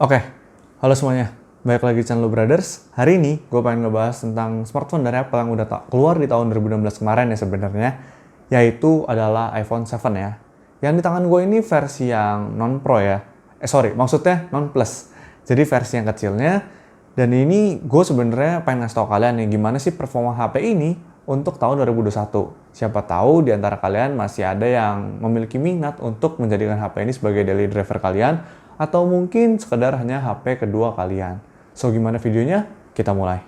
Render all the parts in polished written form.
Oke, halo semuanya. Balik lagi di channel Brothers. Hari ini gue pengen ngebahas tentang smartphone dari Apple yang udah keluar di tahun 2016 kemarin ya sebenarnya, yaitu adalah iPhone 7 ya. Yang di tangan gue ini versi yang non Pro ya. Maksudnya non Plus. Jadi versi yang kecilnya. Dan ini gue sebenarnya pengen ngasih tau kalian nih gimana sih performa HP ini untuk tahun 2021. Siapa tahu di antara kalian masih ada yang memiliki minat untuk menjadikan HP ini sebagai daily driver kalian, atau mungkin sekedar hanya HP kedua kalian. So, gimana videonya? Kita mulai.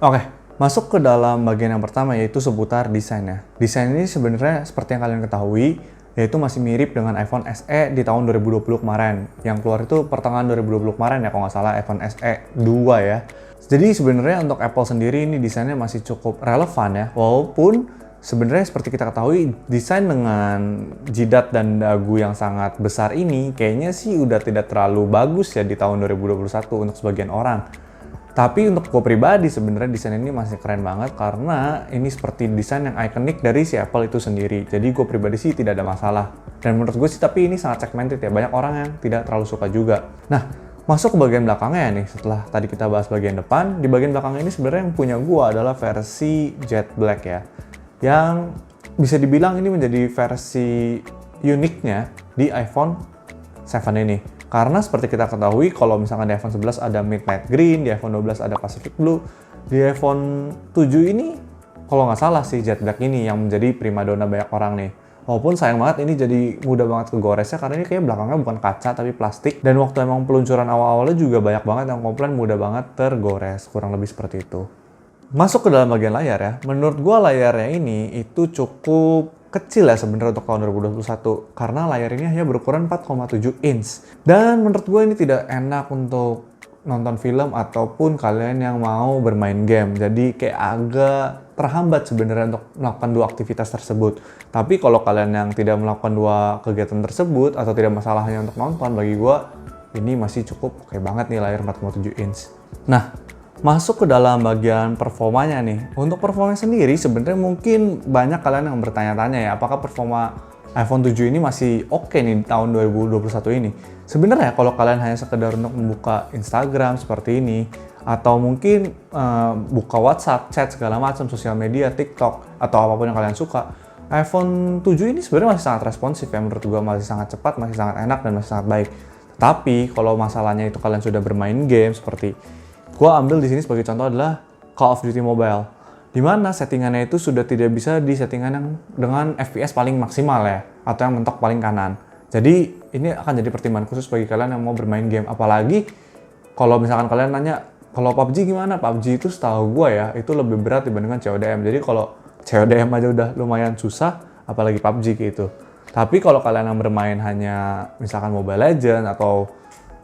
Oke, masuk ke dalam bagian yang pertama yaitu seputar desainnya. Desain ini sebenarnya seperti yang kalian ketahui, yaitu masih mirip dengan iPhone SE di tahun 2020 kemarin. Yang keluar itu pertengahan 2020 kemarin ya, kalau nggak salah iPhone SE 2 ya. Jadi sebenarnya untuk Apple sendiri ini desainnya masih cukup relevan ya, walaupun sebenarnya seperti kita ketahui, desain dengan jidat dan dagu yang sangat besar ini kayaknya sih udah tidak terlalu bagus ya di tahun 2021 untuk sebagian orang. Tapi untuk gue pribadi sebenarnya desain ini masih keren banget karena ini seperti desain yang ikonik dari si Apple itu sendiri. Jadi gue pribadi sih tidak ada masalah. Dan menurut gue sih tapi ini sangat segmented ya, banyak orang yang tidak terlalu suka juga. Nah, masuk ke bagian belakangnya nih, setelah tadi kita bahas bagian depan, di bagian belakangnya ini sebenarnya yang punya gue adalah versi Jet Black ya. Yang bisa dibilang ini menjadi versi uniknya di iPhone 7 ini. Karena seperti kita ketahui, kalau misalkan di iPhone 11 ada Midnight Green, di iPhone 12 ada Pacific Blue, di iPhone 7 ini, kalau nggak salah sih Jet Black ini yang menjadi primadona banyak orang nih. Walaupun sayang banget ini jadi mudah banget kegoresnya karena ini kayak belakangnya bukan kaca tapi plastik. Dan waktu emang peluncuran awal-awalnya juga banyak banget yang komplain mudah banget tergores, kurang lebih seperti itu. Masuk ke dalam bagian layar ya, menurut gue layarnya ini itu cukup kecil ya sebenarnya untuk tahun 2021 karena layar ini hanya berukuran 4,7 inch. Dan menurut gue ini tidak enak untuk nonton film ataupun kalian yang mau bermain game. Jadi kayak agak terhambat sebenarnya untuk melakukan dua aktivitas tersebut. Tapi kalau kalian yang tidak melakukan dua kegiatan tersebut atau tidak masalahnya untuk nonton, bagi gue ini masih cukup oke banget nih layar 4,7 inch. Nah, masuk ke dalam bagian performanya nih. Untuk performanya sendiri sebenarnya mungkin banyak kalian yang bertanya-tanya ya, apakah performa iPhone 7 ini masih oke nih di tahun 2021 ini. Sebenarnya kalau kalian hanya sekedar untuk membuka Instagram seperti ini, atau mungkin buka WhatsApp, chat segala macam, sosial media, TikTok, atau apapun yang kalian suka, iPhone 7 ini sebenarnya masih sangat responsif ya, menurut gua masih sangat cepat, masih sangat enak, dan masih sangat baik. Tapi kalau masalahnya itu kalian sudah bermain game seperti gua ambil di sini sebagai contoh adalah Call of Duty Mobile, di mana settingannya itu sudah tidak bisa di settingan yang dengan FPS paling maksimal ya, atau yang mentok paling kanan. Jadi ini akan jadi pertimbangan khusus bagi kalian yang mau bermain game. Apalagi kalau misalkan kalian nanya, kalau PUBG gimana? PUBG itu setahu gua ya, itu lebih berat dibandingkan CODM. Jadi kalau CODM aja udah lumayan susah, apalagi PUBG gitu. Tapi kalau kalian yang bermain hanya misalkan Mobile Legends atau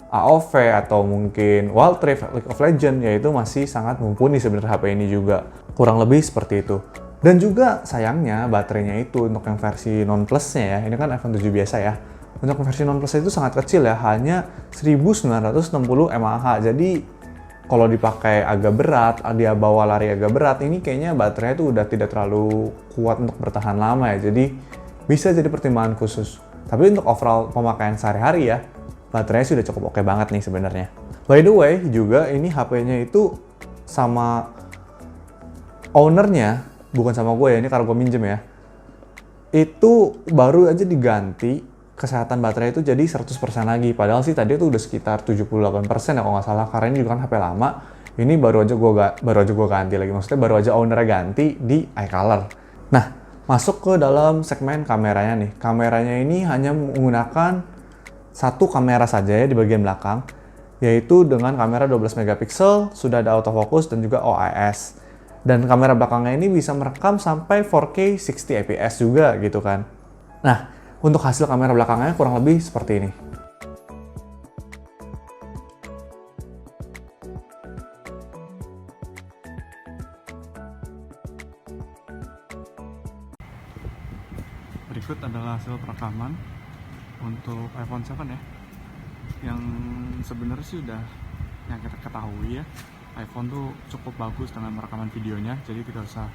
AoV atau mungkin Wild Rift, League of Legends, yaitu masih sangat mumpuni sebenarnya HP ini juga. Kurang lebih seperti itu. Dan juga sayangnya baterainya itu untuk yang versi non plusnya ya, ini kan iPhone 7 biasa ya. Untuk versi non plus itu sangat kecil ya, hanya 1960 mAh. Jadi kalau dipakai agak berat, dia bawa lari agak berat, ini kayaknya baterainya itu udah tidak terlalu kuat untuk bertahan lama ya. Jadi bisa jadi pertimbangan khusus. Tapi untuk overall pemakaian sehari-hari ya, baterainya sudah cukup oke banget nih sebenarnya. By the way, juga ini HP-nya itu sama ownernya, bukan sama gue ya, ini karena gue minjem ya. Itu baru aja diganti kesehatan baterai itu jadi 100% lagi. Padahal sih tadi itu udah sekitar 78% ya kalau nggak salah, karena ini juga kan HP lama. Ini baru aja gue ganti lagi, maksudnya baru aja ownernya ganti di iColor. Nah, masuk ke dalam segmen kameranya nih. Kameranya ini hanya menggunakan satu kamera saja ya di bagian belakang, yaitu dengan kamera 12 megapiksel, sudah ada autofocus dan juga OIS. Dan kamera belakangnya ini bisa merekam sampai 4K 60 fps juga gitu kan. Nah, untuk hasil kamera belakangnya kurang lebih seperti ini. Berikut adalah hasil perekaman untuk iPhone 7 ya, yang sebenarnya sih udah yang kita ketahui ya, iPhone tuh cukup bagus dengan rekaman videonya, jadi tidak usah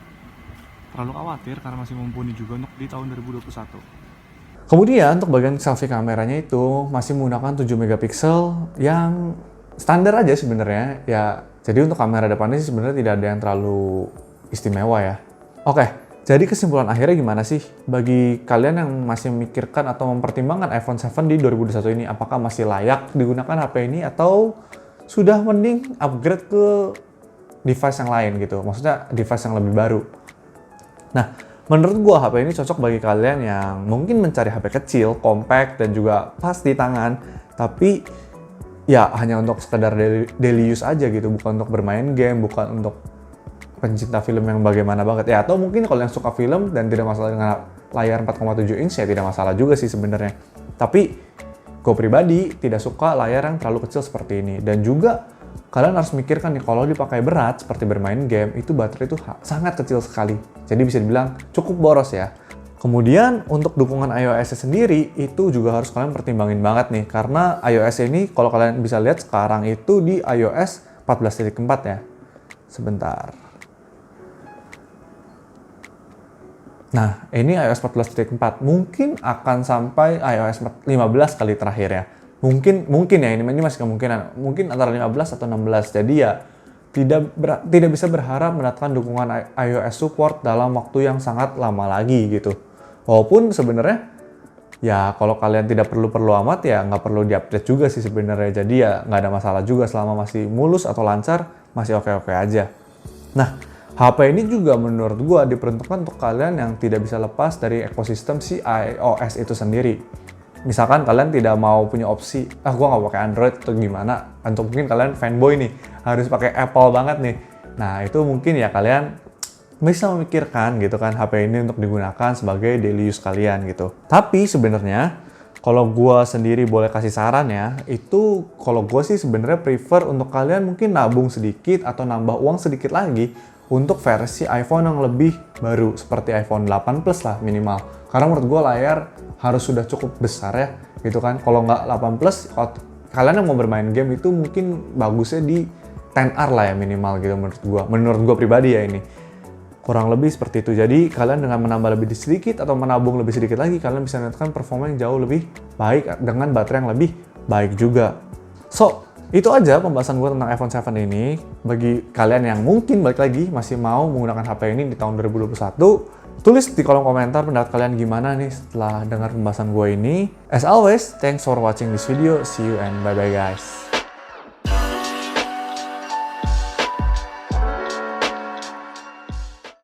terlalu khawatir karena masih mumpuni juga untuk di tahun 2021. Kemudian untuk bagian selfie kameranya itu masih menggunakan 7 megapiksel yang standar aja sebenarnya. Ya, jadi untuk kamera depannya sih sebenarnya tidak ada yang terlalu istimewa ya. Oke, jadi kesimpulan akhirnya gimana sih bagi kalian yang masih memikirkan atau mempertimbangkan iPhone 7 di 2021 ini, apakah masih layak digunakan HP ini atau sudah mending upgrade ke device yang lain gitu, maksudnya device yang lebih baru. Nah, menurut gua HP ini cocok bagi kalian yang mungkin mencari HP kecil, compact, dan juga pas di tangan, tapi ya hanya untuk sekedar daily use aja gitu, bukan untuk bermain game, bukan untuk pencinta film yang bagaimana banget ya, atau mungkin kalau yang suka film dan tidak masalah dengan layar 4,7 inch ya tidak masalah juga sih sebenarnya. Tapi gue pribadi tidak suka layar yang terlalu kecil seperti ini, dan juga kalian harus mikirkan nih kalau dipakai berat seperti bermain game itu baterai itu sangat kecil sekali, jadi bisa dibilang cukup boros ya. Kemudian untuk dukungan iOS sendiri itu juga harus kalian pertimbangin banget nih, karena iOS ini kalau kalian bisa lihat sekarang itu di iOS 14.4 ya. Sebentar. Nah, ini iOS 14.4, mungkin akan sampai iOS 15 kali terakhir ya. Mungkin ya, ini masih kemungkinan. Mungkin antara 15 atau 16. Jadi ya, tidak bisa berharap mendapatkan dukungan iOS support dalam waktu yang sangat lama lagi gitu. Walaupun sebenarnya, ya kalau kalian tidak perlu amat ya nggak perlu diupdate juga sih sebenarnya. Jadi ya nggak ada masalah juga selama masih mulus atau lancar, masih oke-oke aja. Nah, HP ini juga menurut gua diperuntukkan untuk kalian yang tidak bisa lepas dari ekosistem si iOS itu sendiri. Misalkan kalian tidak mau punya opsi, gua nggak pakai Android atau gimana, atau mungkin kalian fanboy nih, harus pakai Apple banget nih. Nah, itu mungkin ya kalian bisa memikirkan gitu kan HP ini untuk digunakan sebagai daily use kalian gitu. Tapi sebenarnya kalau gua sendiri boleh kasih saran ya, itu kalau gua sih sebenarnya prefer untuk kalian mungkin nabung sedikit atau nambah uang sedikit lagi untuk versi iPhone yang lebih baru seperti iPhone 8 Plus lah minimal. Karena menurut gue layar harus sudah cukup besar ya gitu kan. Kalau nggak 8 Plus, kalau kalian yang mau bermain game itu mungkin bagusnya di 10R lah ya minimal gitu menurut gue. Menurut gue pribadi ya ini. Kurang lebih seperti itu. Jadi kalian dengan menambah lebih sedikit atau menabung lebih sedikit lagi, kalian bisa mendapatkan performa yang jauh lebih baik dengan baterai yang lebih baik juga. So, itu aja pembahasan gue tentang iPhone 7 ini. Bagi kalian yang mungkin balik lagi masih mau menggunakan HP ini di tahun 2021, tulis di kolom komentar pendapat kalian gimana nih setelah dengar pembahasan gue ini. As always, thanks for watching this video. See you and bye-bye guys.